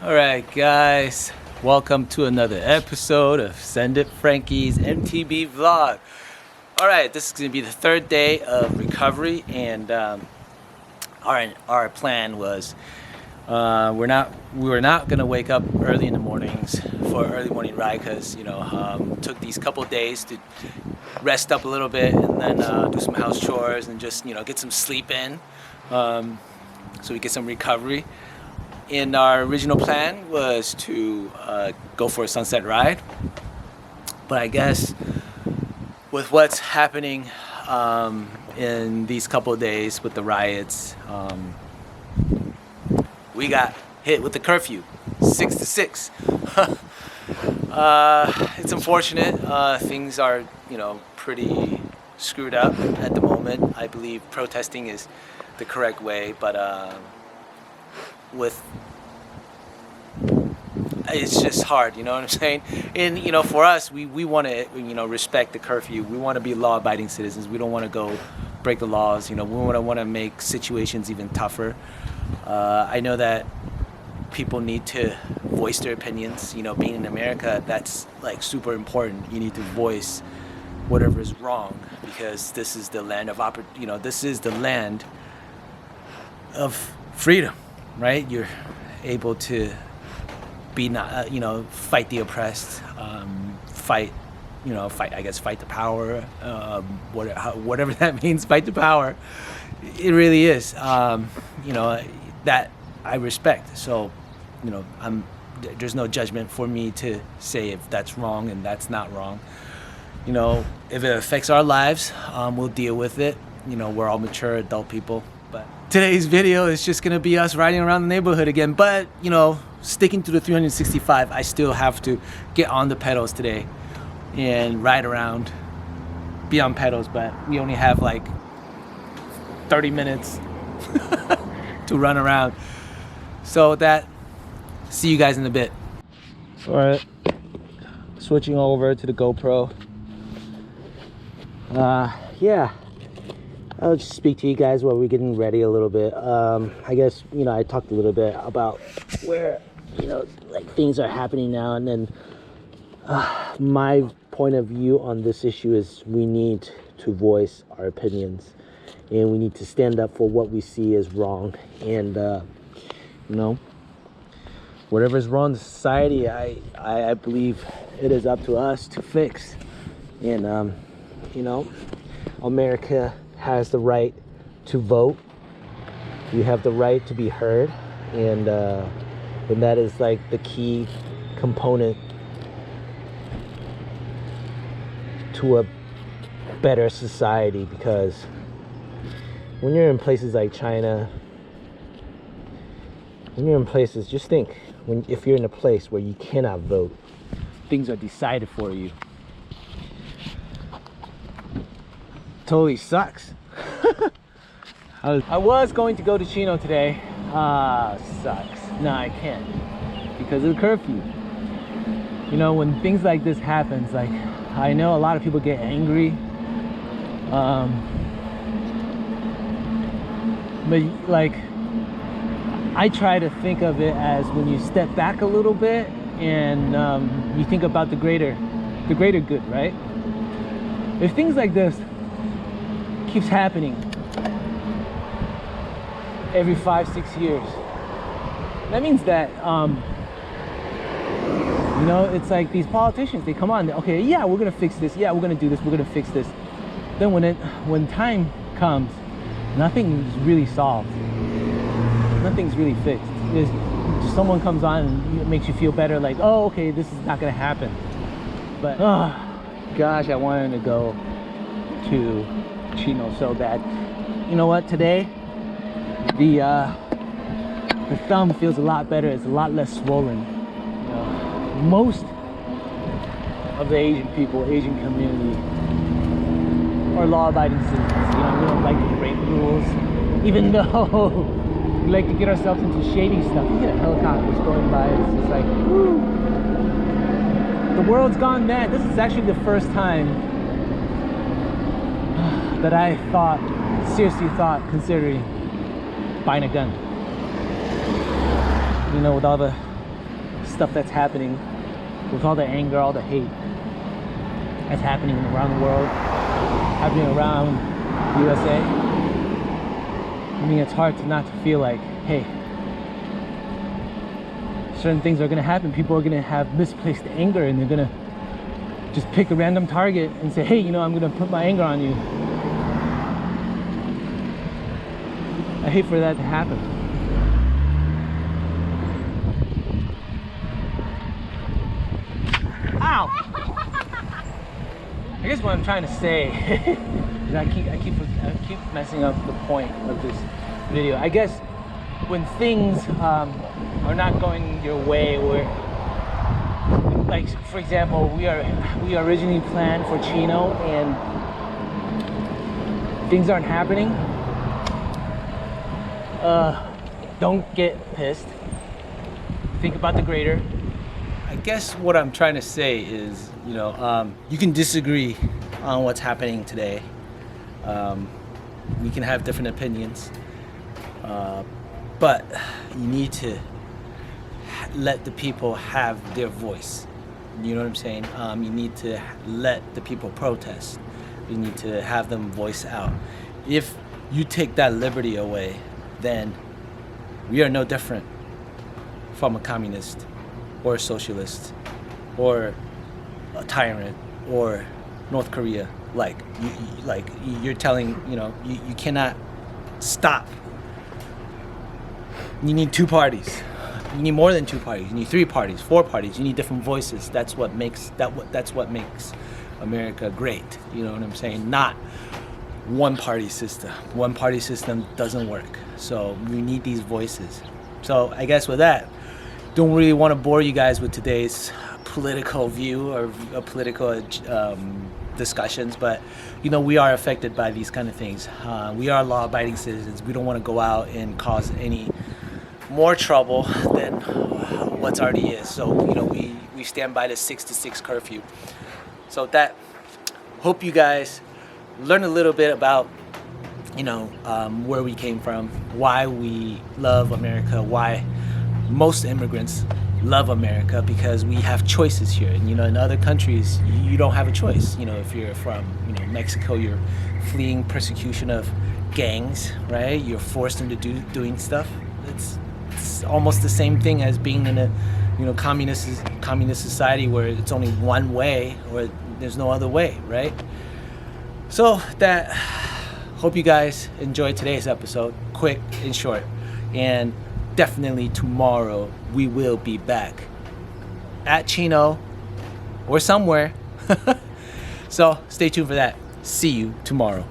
Alright guys, welcome to another episode of Send It Frankie's MTB vlog. Alright, this is going to be the third day of recovery, and our plan was we were not going to wake up early in the mornings for an early morning ride because took these couple days to rest up a little bit and then do some house chores and just get some sleep in, so we get some recovery. And our original plan was to go for a sunset ride, but I guess with what's happening in these couple of days with the riots, we got hit with the curfew, 6 to 6. It's unfortunate. Things are pretty screwed up at the moment. I believe protesting is the correct way, but it's just hard, you know what I'm saying? And for us, we want to respect the curfew. We want to be law-abiding citizens. We don't want to go break the laws. We want to make situations even tougher. I know that people need to voice their opinions. Being in America, that's like super important. You need to voice whatever is wrong, because this is the land of this is the land of freedom, right? You're able to be fight the oppressed, fight the power, whatever that means. Fight the power. It really is. That I respect. So there's no judgment for me to say if that's wrong and that's not wrong. If it affects our lives, we'll deal with it. We're all mature adult people. But today's video is just gonna be us riding around the neighborhood again, but sticking to the 365. I still have to get on the pedals today and ride around, be on pedals, but we only have like 30 minutes to run around. So see you guys in a bit. All right, switching over to the GoPro. Yeah, I'll just speak to you guys while we're getting ready a little bit. I guess I talked a little bit about where like things are happening now, and then my point of view on this issue is we need to voice our opinions, and we need to stand up for what we see as wrong. And whatever is wrong in society, I believe it is up to us to fix. And America has the right to vote. You have the right to be heard, and that is like the key component to a better society. Because when you're in places like China, just think, if you're in a place where you cannot vote, things are decided for you. Totally sucks. I was going to go to Chino today. Sucks. No, I can't because of the curfew. When things like this happens, like, I know a lot of people get angry, but like, I try to think of it as when you step back a little bit and you think about the greater good, right? If things like this keeps happening every 5-6 years, that means that it's like these politicians, they come on, okay, yeah, we're gonna fix this, yeah, we're gonna do this, we're gonna fix this. Then when time comes, nothing's really solved, nothing's really fixed. Someone comes on and it makes you feel better, like, oh, okay, this is not gonna happen. But gosh, I wanted to go to Chino so bad. You know what, today the thumb feels a lot better. It's a lot less swollen. Most of the Asian community are law-abiding citizens. We don't like to break rules, even though we like to get ourselves into shady stuff. You get helicopters going by, it's just like, woo. The world's gone mad. This is actually the first time that I seriously thought, considering buying a gun. With all the stuff that's happening, with all the anger, all the hate that's happening around the world, happening around USA, I mean, it's hard to not to feel like, hey, certain things are gonna happen. People are gonna have misplaced anger, and they're gonna just pick a random target and say, hey, you know, I'm gonna put my anger on you. I hate for that to happen. Ow! I guess what I'm trying to say is I keep messing up the point of this video. I guess when things are not going your way, or like, for example, we originally planned for Chino and things aren't happening, don't get pissed. Think about the greater. I guess what I'm trying to say is, you know, you can disagree on what's happening today. We can have different opinions, but you need to let the people have their voice. You know what I'm saying? You need to let the people protest. You need to have them voice out. If you take that liberty away, then we are no different from a communist or a socialist or a tyrant or North Korea. You're telling, you know, you cannot stop. You need two parties. You need more than two parties. You need three parties, four parties. You need different voices. That's what makes America great. You know what I'm saying? Not one party system. One party system doesn't work. So we need these voices. So I guess with that, don't really want to bore you guys with today's political view or political discussions, but you know, we are affected by these kind of things. We are law-abiding citizens. We don't want to go out and cause any more trouble than what's already is. So, you know, we stand by the 6 to 6 curfew. So that, hope you guys learn a little bit about, you know, where we came from, why we love America, why most immigrants love America, because we have choices here. And, you know, in other countries, you don't have a choice. You know, if you're from, you know, Mexico, you're fleeing persecution of gangs, right? You're forced into doing stuff. It's almost the same thing as being in a, you know, communist society where it's only one way or there's no other way, right? So that, hope you guys enjoyed today's episode, quick and short, and definitely tomorrow we will be back at Chino or somewhere. So stay tuned for that. See you tomorrow.